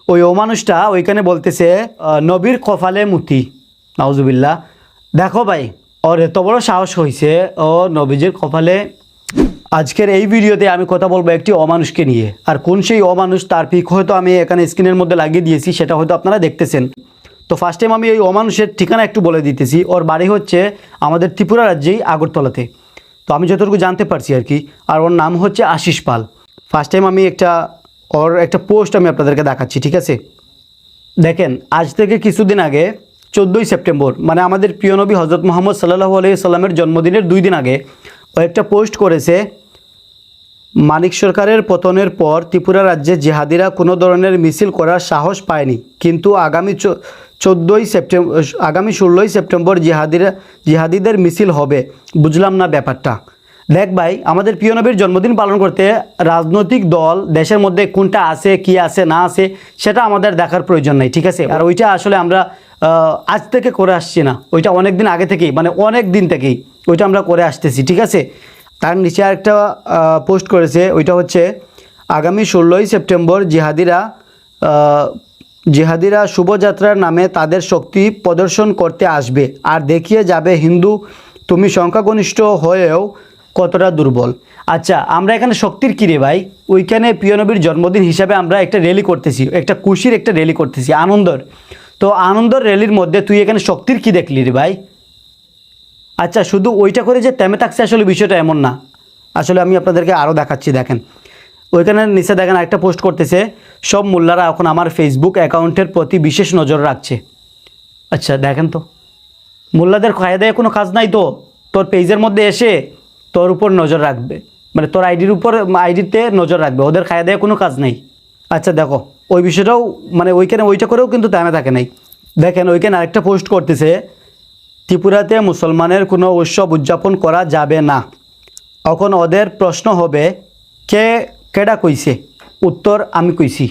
ওই ও মানুষটা ওইখানে বলতেছে নবীর কপালে মুতি, নাউজুবিল্লাহ। দেখো ভাই, ওর এত বড় সাহস হয়েছে, ও নবীজির কপালে। আজকের এই ভিডিওতে আমি কথা বলবো একটি অমানুষকে নিয়ে। আর কোন সেই অমানুষ তার পিক হয়তো আমি এখানে স্ক্রিনের মধ্যে লাগিয়ে দিয়েছি, সেটা হয়তো আপনারা দেখতেছেন। তো ফার্স্ট টাইম আমি এই অমানুষের ঠিকানা একটু বলে দিতেছি। ওর বাড়ি হচ্ছে আমাদের ত্রিপুরা রাজ্যেই আগরতলাতে, তো আমি যতটুকু জানতে পারছি আর কি। আর ওর নাম হচ্ছে আশিস পাল। ফার্স্ট টাইম আমি ওর একটা পোস্ট আমি আপনাদেরকে দেখাচ্ছি, ঠিক আছে? দেখেন, আজ থেকে কিছুদিন আগে 14ই সেপ্টেম্বর, মানে আমাদের প্রিয় নবী হজরত মোহাম্মদ সাল্লাল্লাহু আলাইহি সাল্লামের জন্মদিনের 2 দিন আগে ও একটা পোস্ট করেছে। মানিক সরকারের পতনের পর ত্রিপুরা রাজ্যে জিহাদিরা কোনো ধরনের মিছিল করার সাহস পায়নি, কিন্তু আগামী 16ই সেপ্টেম্বর জিহাদিদের মিছিল হবে। বুঝলাম না ব্যাপারটা। দেখ ভাই, আমাদের প্রিয় নবীর জন্মদিন পালন করতে রাজনৈতিক দল দেশের মধ্যে কোনটা আছে, কি আছে না আছে, সেটা আমাদের দেখার প্রয়োজন নাই, ঠিক আছে? আর ওইটা আসলে আমরা আজ থেকে করে আসছি না, ওইটা অনেক দিন আগে থেকেই, মানে অনেক দিন থেকেই ওইটা আমরা করে আসতেছি, ঠিক আছে? তার নিচে আরেকটা পোস্ট করেছে, ওইটা হচ্ছে আগামী 16ই সেপ্টেম্বর জিহাদিরা শুভযাত্রার নামে তাদের শক্তি প্রদর্শন করতে আসবে, আর দেখিয়ে যাবে হিন্দু তুমি সংখ্যাগরিষ্ঠ হয়েও কতটা দুর্বল। আচ্ছা, আমরা এখানে শক্তির কী রে ভাই? ওইখানে প্রিয় নবীর জন্মদিন হিসাবে আমরা একটা র্যালি করতেছি, একটা খুশির একটা র্যালি করতেছি, আনন্দর। তো আনন্দর র্যালির মধ্যে তুই এখানে শক্তির কী দেখলি রে ভাই? আচ্ছা, শুধু ওইটা করে যে তেমে থাকছে, আসলে বিষয়টা এমন না। আসলে আমি আপনাদেরকে আরও দেখাচ্ছি। দেখেন, ওইখানে নিচে দেখেন একটা পোস্ট করতেছে, সব মোল্লারা এখন আমার ফেসবুক অ্যাকাউন্টের প্রতি বিশেষ নজর রাখছে। আচ্ছা দেখেন তো, মোল্লাদের কায়দায় কোনো কাজ নাই তো তোর পেজের মধ্যে এসে তোর উপর নজর রাখবে, মানে তোর আইডিতে নজর রাখবে, ওদের কায়দায় কোনো কাজ নেই। আচ্ছা দেখো, ওই বিষয়টাও মানে ওইটা করেও কিন্তু তেমে থাকে নাই। দেখেন, ওইখানে আরেকটা পোস্ট করতেছে, ত্রিপুরাতে মুসলমানের কোনো উৎসব উদযাপন করা যাবে না। এখন ওদের প্রশ্ন হবে, কেডা কইছে? উত্তর, আমি কইছি।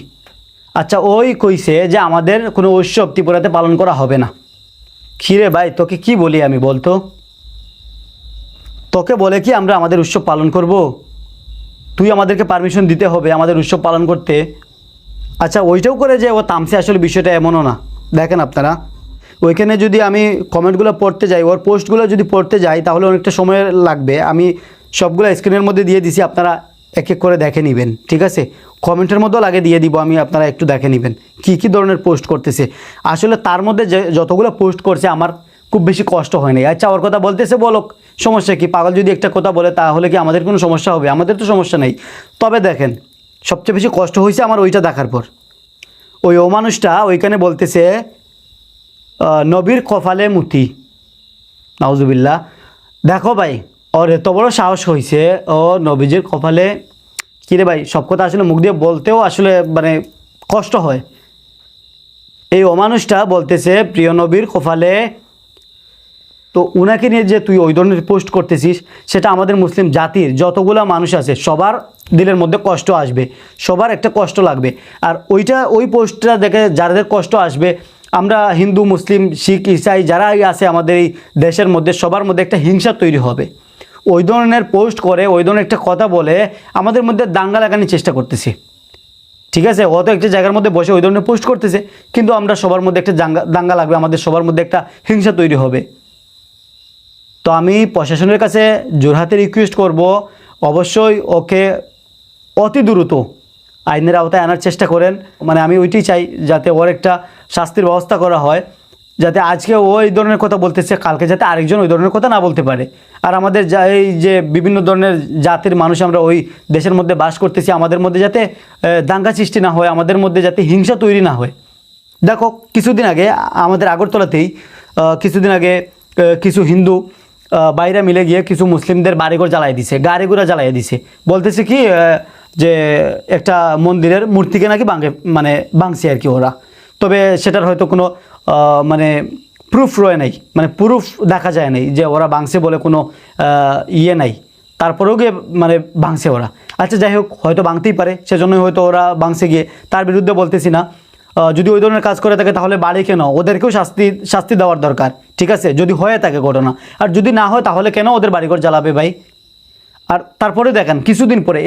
আচ্ছা, ওই কইছে যে আমাদের কোনো উৎসব ত্রিপুরাতে পালন করা হবে না। খিরে ভাই, তোকে কি বলি আমি বলতো? তোকে বলে কি আমরা আমাদের উৎসব পালন করব? তুই আমাদেরকে পারমিশন দিতে হবে আমাদের উৎসব পালন করতে। আচ্ছা, ওইটাও করে যে ও তামসে, আসলে বিষয়টা এমনও না। দেখেন আপনারা, ওইখানে যদি আমি কমেন্টগুলো পড়তে যাই, ওর পোস্টগুলো যদি পড়তে যাই, তাহলে অনেকটা সময় লাগবে। আমি সবগুলো স্ক্রিনের মধ্যে দিয়ে দিছি, আপনারা এক এক করে দেখে নেবেন, ঠিক আছে? কমেন্টের মধ্যেও লাগে দিয়ে দিব আমি, আপনারা একটু দেখে নেবেন কী ধরনের পোস্ট করতেছে। আসলে তার মধ্যে যতগুলো পোস্ট করছে আমার খুব বেশি কষ্ট হয় নাই। আচ্ছা, ওর কথা বলতেছে, বলক, সমস্যা কি? পাগল যদি একটা কথা বলে তাহলে কি আমাদের কোনো সমস্যা হবে? আমাদের তো সমস্যা নেই। তবে দেখেন, সবচেয়ে বেশি কষ্ট হয়েছে আমার ওইটা দেখার পর। ওই ও মানুষটা ওইখানে বলতেছে নবীর কপালে মুতি, নাউজুবিল্লাহ। দেখো ভাই, ওর এত বড় সাহস হয়েছে, ও নবীজির কপালে। কিরে ভাই, সব কথা আসলে মুখ দিয়ে বলতেও আসলে মানে কষ্ট হয়। এই অমানুষটা বলতেছে প্রিয় নবীর কপালে। তো উনাকে নিয়ে যে তুই ওই ধরনের পোস্ট করতেছিস, সেটা আমাদের মুসলিম জাতির যতগুলো মানুষ আছে সবার দিলের মধ্যে কষ্ট আসবে, সবার একটা কষ্ট লাগবে। আর ওই পোস্টটা দেখে যাদের কষ্ট আসবে, আমরা হিন্দু, মুসলিম, শিখ, ইসাই যারাই আছে আমাদের এই দেশের মধ্যে, সবার মধ্যে একটা হিংসা তৈরি হবে। ওই ধরনের পোস্ট করে, ওই ধরনের একটা কথা বলে আমাদের মধ্যে দাঙ্গা লাগানোর চেষ্টা করতেছে, ঠিক আছে? ও তো একটা জায়গার মধ্যে বসে ওই ধরনের পোস্ট করতেছে, কিন্তু আমরা সবার মধ্যে একটা দাঙ্গা লাগবে, আমাদের সবার মধ্যে একটা হিংসা তৈরি হবে। তো আমি প্রশাসনের কাছে জোরহাতে রিকোয়েস্ট করব, অবশ্যই ওকে অতি দ্রুত আইনের আওতায় আনার চেষ্টা করেন। মানে আমি ওইটাই চাই, যাতে ওর একটা শাস্তির ব্যবস্থা করা হয়, যাতে আজকে ও এই ধরনের কথা বলতেছে, কালকে যাতে আরেকজন ওই ধরনের কথা না বলতে পারে। আর আমাদের এই যে বিভিন্ন ধরনের জাতির মানুষ আমরা ওই দেশের মধ্যে বাস করতেছি, আমাদের মধ্যে যাতে দাঙ্গা সৃষ্টি না হয়, আমাদের মধ্যে যাতে হিংসা তৈরি না হয়। দেখো, কিছুদিন আগে আমাদের আগরতলাতেই কিছুদিন আগে কিছু হিন্দু বাইরে মিলে গিয়ে কিছু মুসলিমদের বাড়িঘর জ্বালাই দিছে, গাড়িঘোড়া জ্বালাই দিছে। বলতেছে কি যে একটা মন্দিরের মূর্তিকে নাকি ভাঙছে আর কি ওরা। তবে সেটার হয়তো কোনো মানে প্রুফ রয়ে নাই, মানে প্রুফ দেখা যায় নাই যে ওরা ভাঙছে বলে কোনো ইয়ে নাই। তারপরেও গিয়ে মানে ভাঙছে ওরা। আচ্ছা যাই হোক, হয়তো ভাঙতেই পারে, সেজন্যই হয়তো ওরা ভাঙছে গিয়ে। তার বিরুদ্ধে বলতেছি না। যদি ওই ধরনের কাজ করে থাকে তাহলে বাড়ি কেন, ওদেরকেও শাস্তি দেওয়ার দরকার, ঠিক আছে? যদি হয়ে থাকে ঘটনা। আর যদি না হয় তাহলে কেন ওদের বাড়িঘর জ্বালাবে ভাই? আর তারপরে দেখেন, কিছুদিন পরে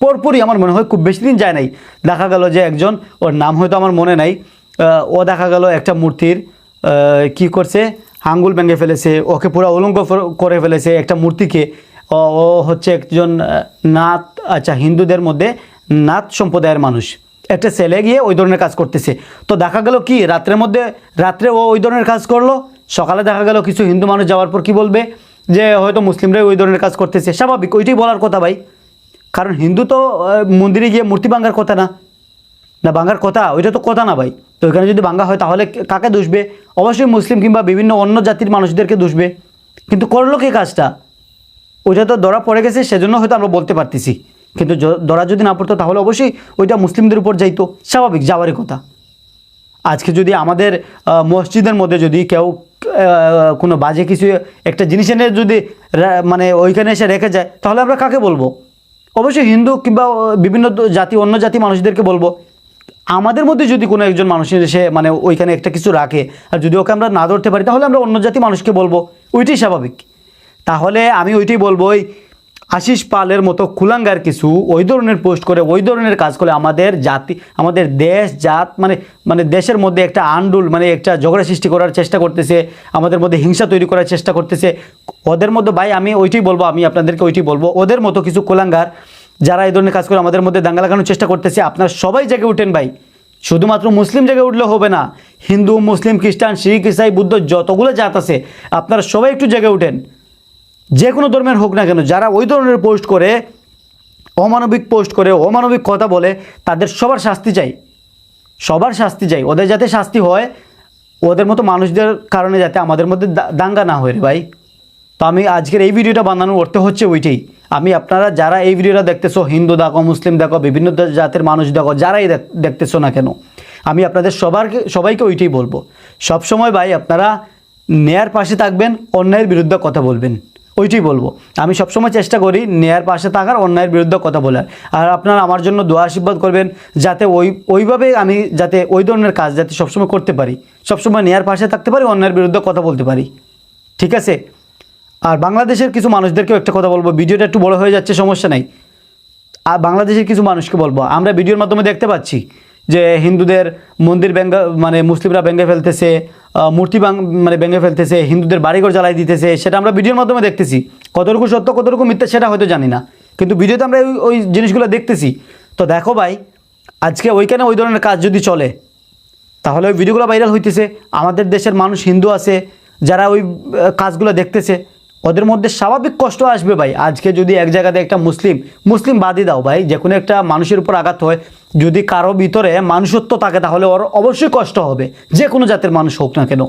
পরপরই আমার মনে হয় খুব বেশি দিন যায় নাই, দেখা গেল যে একজন, ওর নাম হয়তো আমার মনে নাই, ও দেখা গেল একটা মূর্তির কি করছে, আঙ্গুল ভেঙে ফেলেছে, ওকে পুরো উলঙ্গ করে ফেলেছে একটা মূর্তিকে। ও হচ্ছে একজন নাথ, আচ্ছা হিন্দুদের মধ্যে নাথ সম্প্রদায়ের মানুষ, একটা ছেলে গিয়ে ওই ধরনের কাজ করতেছে। তো দেখা গেল কি রাত্রে ও ওই ধরনের কাজ করলো, সকালে দেখা গেল কিছু হিন্দু মানুষ যাওয়ার পর কি বলবে যে হয়তো মুসলিমরাই ওই ধরনের কাজ করতেছে। স্বাভাবিক, ওইটাই বলার কথা ভাই, কারণ হিন্দু তো মন্দিরে গিয়ে মূর্তি ভাঙার কথা না, ভাঙার কথা, ওইটা তো কথা না ভাই। তো ওইখানে যদি ভাঙা হয় তাহলে কাকে দুষবে? অবশ্যই মুসলিম কিংবা বিভিন্ন অন্য জাতির মানুষদেরকে দুষবে। কিন্তু করলো কি কাজটা? ওইটা তো ধরা পড়ে গেছে, সেজন্য হয়তো আমরা বলতে পারতেছি। কিন্তু ধরা যদি না পড়তো তাহলে অবশ্যই ওইটা মুসলিমদের উপর যাইতো, স্বাভাবিক যাওয়ারই কথা। আজকে যদি আমাদের মসজিদের মধ্যে যদি কেউ কোনো বাজে কিছু একটা জিনিস এনে যদি মানে ওইখানে এসে রেখে যায়, তাহলে আমরা কাকে বলবো? অবশ্যই হিন্দু কিংবা বিভিন্ন জাতি, অন্য জাতি মানুষদেরকে বলবো। আমাদের মধ্যে যদি কোনো একজন মানুষ এসে মানে ওইখানে একটা কিছু রাখে, আর যদি ওকে আমরা না ধরতে পারি, তাহলে আমরা অন্য জাতি মানুষকে বলবো, ওইটাই স্বাভাবিক। তাহলে আমি ওইটাই বলবো, ওই আশিস পালের মতো কুলাঙ্গার কিছু ওই ধরনের পোস্ট করে, ওই ধরনের কাজ করে আমাদের জাতি, আমাদের দেশ জাত মানে দেশের মধ্যে একটা আন্ডুল, মানে একটা ঝগড়া সৃষ্টি করার চেষ্টা করতেছে, আমাদের মধ্যে হিংসা তৈরি করার চেষ্টা করতেছে। ওদের মধ্যে ভাই আমি ওইটাই বলবো, আমি আপনাদেরকে ওইটাই বলবো, ওদের মতো কিছু কুলাঙ্গার যারা এই ধরনের কাজ করে আমাদের মধ্যে দাঙ্গা লাগানোর চেষ্টা করতেছে, আপনারা সবাই জেগে উঠেন ভাই। শুধুমাত্র মুসলিম জেগে উঠলে হবে না, হিন্দু, মুসলিম, খ্রিস্টান, শিখ, ইসাই, বুদ্ধ, যতগুলো জাত আছে আপনারা সবাই একটু জেগে উঠেন। যে কোনো ধর্মের হোক না কেন, যারা ওই ধরনের পোস্ট করে, অমানবিক পোস্ট করে, অমানবিক কথা বলে, তাদের সবার শাস্তি চাই, সবার শাস্তি চাই। ওদের যাতে শাস্তি হয়, ওদের মতো মানুষদের কারণে যাতে আমাদের মধ্যে দাঙ্গা না হয় রে ভাই। তো আমি আজকের এই ভিডিওটা বানানোর অর্থ হচ্ছে ওইটাই। আমি আপনারা যারা এই ভিডিওটা দেখতেছো, হিন্দু দেখো, মুসলিম দেখো, বিভিন্ন জাতের মানুষ দেখো, যারাই দেখতেছো না কেন, আমি আপনাদের সবাইকে ওইটাই বলবো, সবসময় ভাই আপনারা ন্যায়ের পাশে থাকবেন, অন্যায়ের বিরুদ্ধে কথা বলবেন, ওইটাই বলবো। আমি সবসময় চেষ্টা করি ন্যায়ের পাশে থাকার, অন্যায়ের বিরুদ্ধে কথা বলার। আর আপনারা আমার জন্য দোয়া আশীর্বাদ করবেন, যাতে ওইভাবে আমি যাতে ওই ধরনের কাজ যাতে সবসময় করতে পারি, সবসময় ন্যায়ের পাশে থাকতে পারি, অন্যায়ের বিরুদ্ধে কথা বলতে পারি, ঠিক আছে? আর বাংলাদেশের কিছু মানুষদেরকেও একটা কথা বলবো, ভিডিওটা একটু বড় হয়ে যাচ্ছে, সমস্যা নাই। আর বাংলাদেশের কিছু মানুষকে বলবো, আমরা ভিডিওর মাধ্যমে দেখতে পাচ্ছি যে হিন্দুদের মন্দির মানে মুসলিমরা ভেঙে ফেলতেছে, মূর্তি মানে ভেঙে ফেলতেছে, হিন্দুদের বাড়িঘর জ্বালাই দিতেছে, সেটা আমরা ভিডিওর মাধ্যমে দেখতেছি। কতটুকু সত্য কতটুকু মিথ্যা সেটা হয়তো জানি না, কিন্তু ভিডিওতে আমরা ওই জিনিসগুলো দেখতেছি। তো দেখো ভাই, আজকে ওইখানে ওই ধরনের কাজ যদি চলে, তাহলে ওই ভিডিওগুলো ভাইরাল হইতেছে। আমাদের দেশের মানুষ হিন্দু আছে যারা ওই কাজগুলো দেখতেছে, ওদের মধ্যে স্বাভাবিক কষ্ট আসবে ভাই। আজকে যদি এক জায়গাতে একটা মুসলিম বাদই দাও ভাই, যে কোনো একটা মানুষের উপর আঘাত হয়, যদি কারো ভিতরে মানুষত্ব থাকে, তাহলে ওর অবশ্যই কষ্ট হবে, যে কোনো জাতের মানুষ হোক না কেন,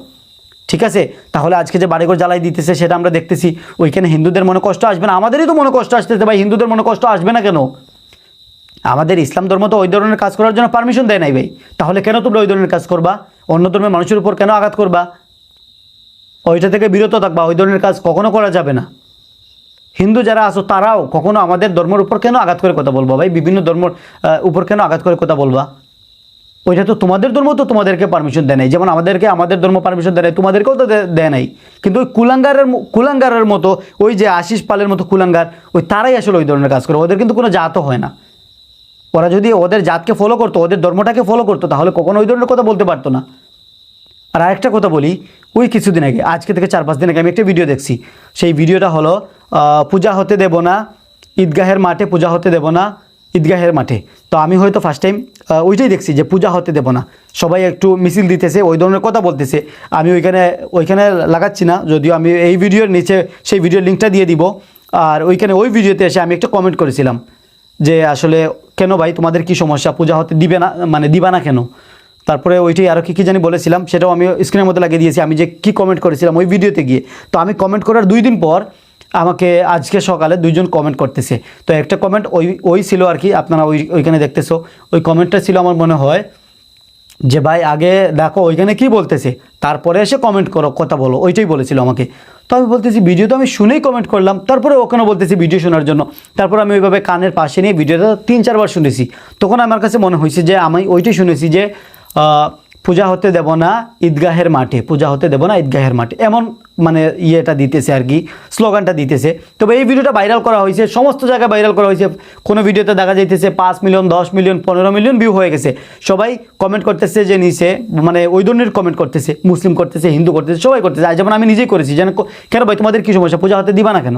ঠিক আছে? তাহলে আজকে যে বাড়িঘর জ্বালাই দিতেছে সেটা আমরা দেখতেছি, ওইখানে হিন্দুদের মনে কষ্ট আসবে না? আমাদেরই তো মনে কষ্ট আসতেছে ভাই, হিন্দুদের মনে কষ্ট আসবে না কেন? আমাদের ইসলাম ধর্ম তো ওই ধরনের কাজ করার জন্য পারমিশন দেয় নাই ভাই, তাহলে কেন তোমরা ওই ধরনের কাজ করবা? অন্য ধর্মের মানুষের উপর কেন আঘাত করবা? ওইটা থেকে বিরত থাকবা, ওই ধরনের কাজ কখনো করা যাবে না। হিন্দু যারা আছো তারাও কখনো আমাদের ধর্মের উপর কেন আঘাত করে কথা বলবা ভাই? বিভিন্ন ধর্মের উপর কেন আঘাত করে কথা বলবা? ওইটা তো তোমাদের ধর্ম, তো তোমাদেরকে পারমিশন দেয় নাই, যেমন আমাদের ধর্ম পারমিশন দেয় নাই, তোমাদেরকেও তো দেয় নাই। কিন্তু ওই কুলাঙ্গারের মতো, ওই যে আশিস পালের মতো কুলাঙ্গার, ওই তারাই আসলে ওই ধরনের কাজ করে। ওদের কিন্তু কোনো জাতও হয় না। ওরা যদি ওদের জাতকে ফলো করতো, ওদের ধর্মটাকে ফলো করতো, তাহলে কখনো ওই ধরনের কথা বলতে পারতো না। আর আরেকটা কথা বলি, ওই কিছুদিন আগে, আজকে থেকে 4-5 দিন আগে আমি একটা ভিডিও দেখছি। সেই ভিডিওটা হলো পূজা হতে দেব না ঈদগাহের মাঠে, পূজা হতে দেব না ঈদগাহের মাঠে। তো আমি হয়তো ফার্স্ট টাইম ওইটাই দেখছি যে পূজা হতে দেব না, সবাই একটু মিছিল দিতেছে, ওই ধরনের কথা বলতেছে। আমি ওইখানে লাগাচ্ছি না, যদিও আমি এই ভিডিওর নিচে সেই ভিডিওর লিঙ্কটা দিয়ে দিব। আর ওই ভিডিওতে এসে আমি একটা কমেন্ট করেছিলাম যে আসলে কেন ভাই, তোমাদের কি সমস্যা, পূজা হতে দিবে না, মানে দিবা না কেন? তারপরে ওইটাই আরও কী জানি বলেছিলাম, সেটাও আমি স্ক্রিনের মধ্যে লাগিয়ে দিয়েছি, আমি যে কী কমেন্ট করেছিলাম ওই ভিডিওতে গিয়ে। তো আমি কমেন্ট করার 2 দিন পর আমাকে আজকে সকালে 2 জন কমেন্ট করতেছে। তো একটা কমেন্ট ওই ছিল আর কি, আপনারা ওইখানে দেখতেছো, ওই কমেন্টটা ছিল আমার মনে হয় যে ভাই আগে দেখো ওইখানে কি বলতেছে, তারপরে এসে কমেন্ট করো, কথা বলো, ওইটাই বলেছিল আমাকে। তো আমি বলতেছি ভিডিও তো আমি শুনেই কমেন্ট করলাম, তারপরে ওখানে বলতেছি ভিডিও শোনার জন্য। তারপর আমি ওইভাবে কানের পাশে নিয়ে ভিডিওটা 3-4 বার শুনেছি। তখন আমার কাছে মনে হয়েছে যে আমি ওইটাই শুনেছি যে পূজা হতে দেব না ঈদগাহের মাঠে, পূজা হতে দেব না ঈদগাহের মাঠে, এমন মানে ইয়েটা দিতেছে আর কি, স্লোগানটা দিতেছে। তবে এই ভিডিওটা ভাইরাল করা হয়েছে, সমস্ত জায়গায় ভাইরাল করা হয়েছে। কোনো ভিডিওতে দেখা যাইতেছে 5 মিলিয়ন, 10 মিলিয়ন, 15 মিলিয়ন ভিউ হয়ে গেছে। সবাই কমেন্ট করতেছে যে নিচে, মানে ওই ধরনের কমেন্ট করতেছে, মুসলিম করতেছে, হিন্দু করতেছে, সবাই করতেছে। আজ যেমন আমি নিজেই করেছি, যেন কেন ভাই তোমাদের কী সমস্যা, পূজা হতে দিবা না কেন?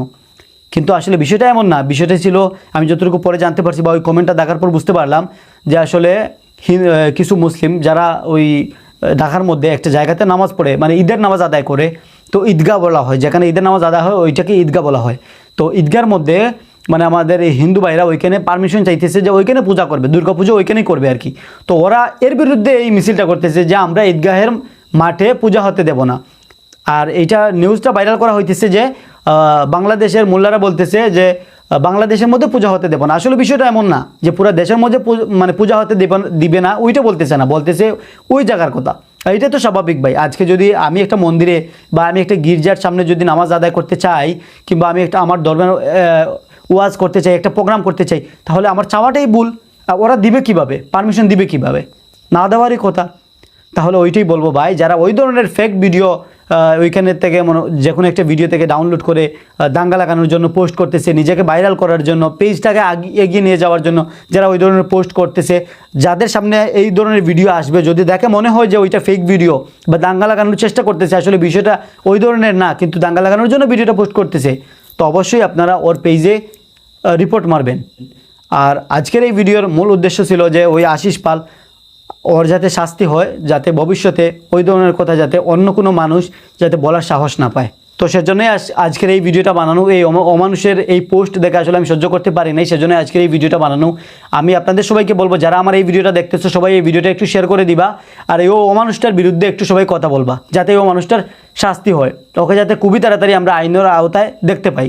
কিন্তু আসলে বিষয়টা এমন না। বিষয়টা ছিল, আমি যতটুকু পরে জানতে পারছি বা ওই কমেন্টটা দেখার পর বুঝতে পারলাম যে আসলে কিছু মুসলিম যারা ওই ঢাকার মধ্যে একটা জায়গাতে নামাজ পড়ে, মানে ঈদের নামাজ আদায় করে, তো ঈদগাহ বলা হয়, যেখানে ঈদের নামাজ আদায় হয় ওইটাকে ঈদগাহ বলা হয়। তো ঈদগাহর মধ্যে মানে আমাদের এই হিন্দু ভাইরা ওইখানে পারমিশন চাইতেছে যে ওইখানে পূজা করবে, দুর্গা পুজো ওইখানেই করবে আর কি। তো ওরা এর বিরুদ্ধে এই মিছিলটা করতেছে যে আমরা ঈদগাহের মাঠে পূজা হতে দেব না। আর এইটা নিউজটা ভাইরাল করা হইতেছে যে বাংলাদেশের মোল্লারা বলতেছে যে বাংলাদেশের মধ্যে পূজা হতে দেব না। আসলে বিষয়টা এমন না যে পুরো দেশের মধ্যে মানে পূজা হতে দিবে না, ওইটা বলতেছে না, বলতেছে ওই জায়গার কথা। এটা তো স্বাভাবিক ভাই। আজকে যদি আমি একটা মন্দিরে বা আমি একটা গির্জার সামনে যদি নামাজ আদায় করতে চাই, কিংবা আমি একটা আমার ধর্মের ওয়াজ করতে চাই, একটা প্রোগ্রাম করতে চাই, তাহলে আমার চাওয়াটাই ভুল। ওরা দিবে কিভাবে, পারমিশন দিবে কিভাবে? না দেওয়ারই কথা। তাহলে ওইটাই বলবো ভাই, যারা ওই ধরনের ফেক ভিডিও ওইখানের থেকে যে কোনো একটা ভিডিও থেকে ডাউনলোড করে দাঙ্গা লাগানোর জন্য পোস্ট করতেছে, নিজেকে ভাইরাল করার জন্য, পেজটাকে এগিয়ে নিয়ে যাওয়ার জন্য যারা ওই ধরনের পোস্ট করতেছে, যাদের সামনে এই ধরনের ভিডিও আসবে, যদি দেখে মনে হয় যে ওইটা ফেক ভিডিও বা দাঙ্গা লাগানোর চেষ্টা করতেছে, আসলে বিষয়টা ওই ধরনের না, কিন্তু দাঙ্গা লাগানোর জন্য ভিডিওটা পোস্ট করতেছে, তো অবশ্যই আপনারা ওর পেজে রিপোর্ট মারবেন। আর আজকের এই ভিডিওর মূল উদ্দেশ্য ছিল যে ওই আশিস পাল, ওর যাতে শাস্তি হয়, যাতে ভবিষ্যতে ওই ধরনের কথা যাতে অন্য কোনো মানুষ যাতে বলার সাহস না পায়। তো সেজন্যই আজকের এই ভিডিওটা বানানো। এই অমানুষের এই পোস্ট দেখে আসলে আমি সহ্য করতে পারি নাই, সেজন্য আজকের এই ভিডিওটা বানানো। আমি আপনাদের সবাইকে বলবো, যারা আমার এই ভিডিওটা দেখতেছো সবাই এই ভিডিওটা একটু শেয়ার করে দিবা, আর এই অমানুষটার বিরুদ্ধে একটু সবাই কথা বলবা, যাতে এই অমানুষটার শাস্তি হয়, ওকে যাতে খুবই তাড়াতাড়ি আমরা আইনের আওতায় দেখতে পাই।